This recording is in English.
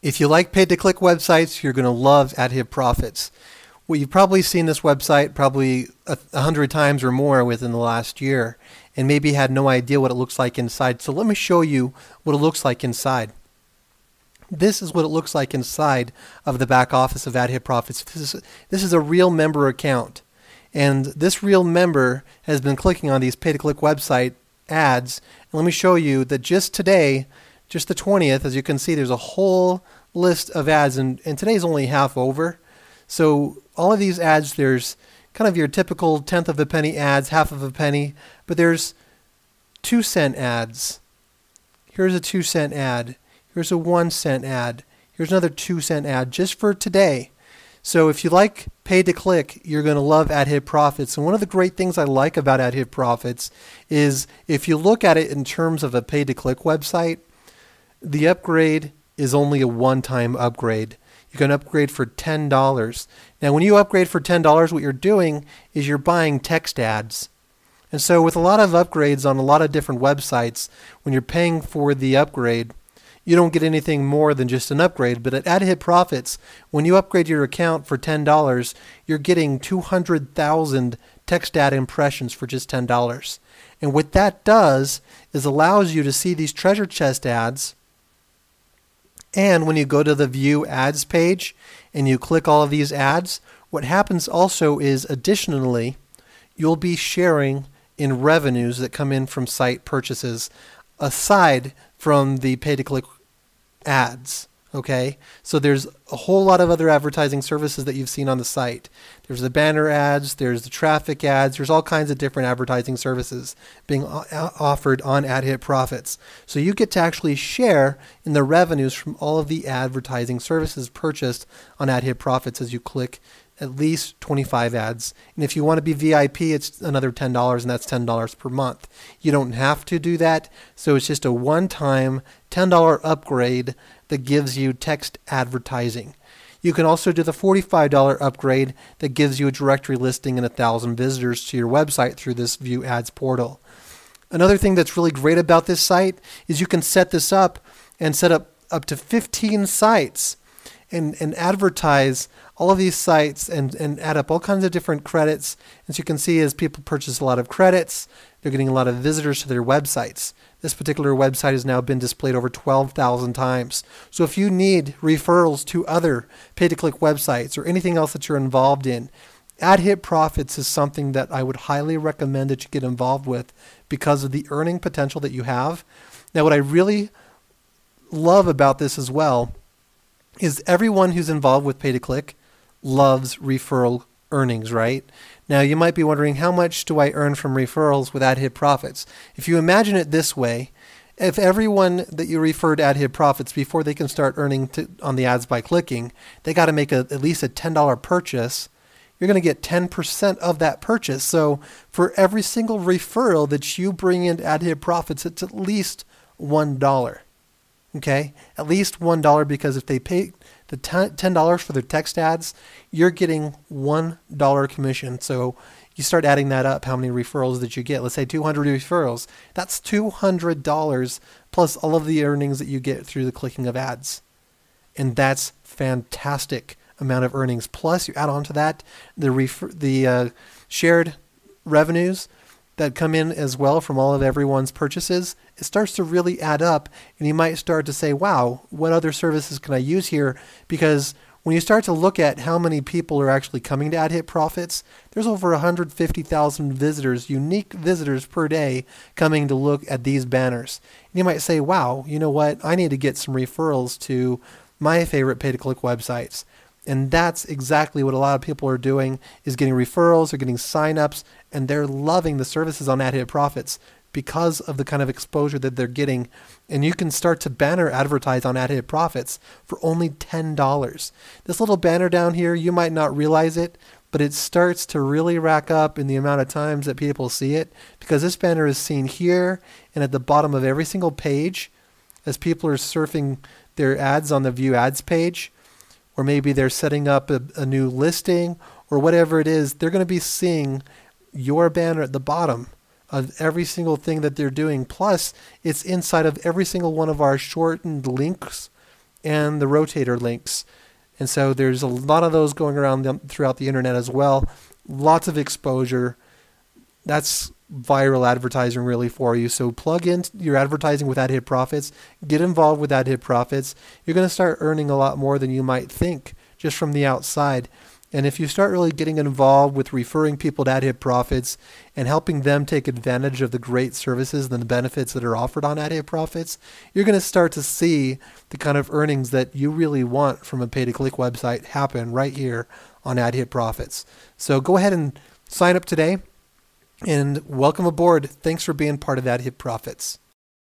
If you like pay-to-click websites, you're going to love AdHitProfits. Well, you've probably seen this website probably 100 times or more within the last year and maybe had no idea what it looks like inside. So let me show you what it looks like inside. This is what it looks like inside of the back office of AdHitProfits. This is a real member account. And this real member has been clicking on these pay-to-click website ads. And let me show you that just today, just the 20th, as you can see, there's a whole list of ads, and today's only half over. So all of these ads, there's kind of your typical tenth of a penny ads, half of a penny, but there's 2-cent ads. Here's a 2-cent ad. Here's a 1-cent ad. Here's another 2-cent ad just for today. So if you like pay-to-click, you're going to love AdHitProfits. And one of the great things I like about AdHitProfits is if you look at it in terms of a pay-to-click website, the upgrade is only a one-time upgrade. You can upgrade for $10. Now, when you upgrade for $10, what you're doing is you're buying text ads. And so with a lot of upgrades on a lot of different websites, when you're paying for the upgrade, you don't get anything more than just an upgrade. But at AdHitProfits, when you upgrade your account for $10, you're getting 200,000 text ad impressions for just $10. And what that does is allows you to see these treasure chest ads. And when you go to the View Ads page and you click all of these ads, what happens also is additionally, you'll be sharing in revenues that come in from site purchases aside from the pay-to-click ads. Okay, so there's a whole lot of other advertising services that you've seen on the site. There's the banner ads, there's the traffic ads, there's all kinds of different advertising services being offered on AdHitProfits. So you get to actually share in the revenues from all of the advertising services purchased on AdHitProfits as you click at least 25 ads. And if you want to be VIP, it's another $10, and that's $10 per month. You don't have to do that, so it's just a one-time $10 upgrade that gives you text advertising. You can also do the $45 upgrade that gives you a directory listing and 1,000 visitors to your website through this View Ads portal. Another thing that's really great about this site is you can set this up and set up to 15 sites and advertise all of these sites and add up all kinds of different credits. As you can see, as people purchase a lot of credits, they're getting a lot of visitors to their websites. This particular website has now been displayed over 12,000 times. So if you need referrals to other pay-to-click websites or anything else that you're involved in, AdHitProfits is something that I would highly recommend that you get involved with because of the earning potential that you have. Now, what I really love about this as well is everyone who's involved with pay-to-click loves referral earnings, right? Now, you might be wondering, how much do I earn from referrals with AdHitProfits? If you imagine it this way, if everyone that you refer to AdHitProfits, before they can start earning on the ads by clicking, they got to make at least a $10 purchase, you're going to get 10% of that purchase. So for every single referral that you bring into AdHitProfits, it's at least $1. Okay, at least $1, because if they pay the $10 for their text ads, you're getting $1 commission. So you start adding that up, how many referrals that you get. Let's say 200 referrals. That's $200 plus all of the earnings that you get through the clicking of ads. And that's fantastic amount of earnings. Plus you add on to that the shared revenues that come in as well from all of everyone's purchases. It starts to really add up, and you might start to say, wow, what other services can I use here? Because when you start to look at how many people are actually coming to AdHitProfits, there's over 150,000 visitors, unique visitors per day coming to look at these banners. And you might say, wow, you know what? I need to get some referrals to my favorite pay-to-click websites. And that's exactly what a lot of people are doing, is getting referrals, they're getting signups, and they're loving the services on AdHitProfits because of the kind of exposure that they're getting. And you can start to banner advertise on AdHitProfits for only $10. This little banner down here, you might not realize it, but it starts to really rack up in the amount of times that people see it, because this banner is seen here and at the bottom of every single page as people are surfing their ads on the View Ads page. Or maybe they're setting up a new listing or whatever it is, they're going to be seeing your banner at the bottom of every single thing that they're doing. Plus, it's inside of every single one of our shortened links and the rotator links. And so there's a lot of those going around throughout the internet as well. Lots of exposure. That's viral advertising really for you. So plug in your advertising with AdHitProfits. Get involved with AdHitProfits. You're going to start earning a lot more than you might think just from the outside. And if you start really getting involved with referring people to AdHitProfits and helping them take advantage of the great services and the benefits that are offered on AdHitProfits, you're going to start to see the kind of earnings that you really want from a pay-to-click website happen right here on AdHitProfits. So go ahead and sign up today, and welcome aboard. Thanks for being part of AdHitProfits.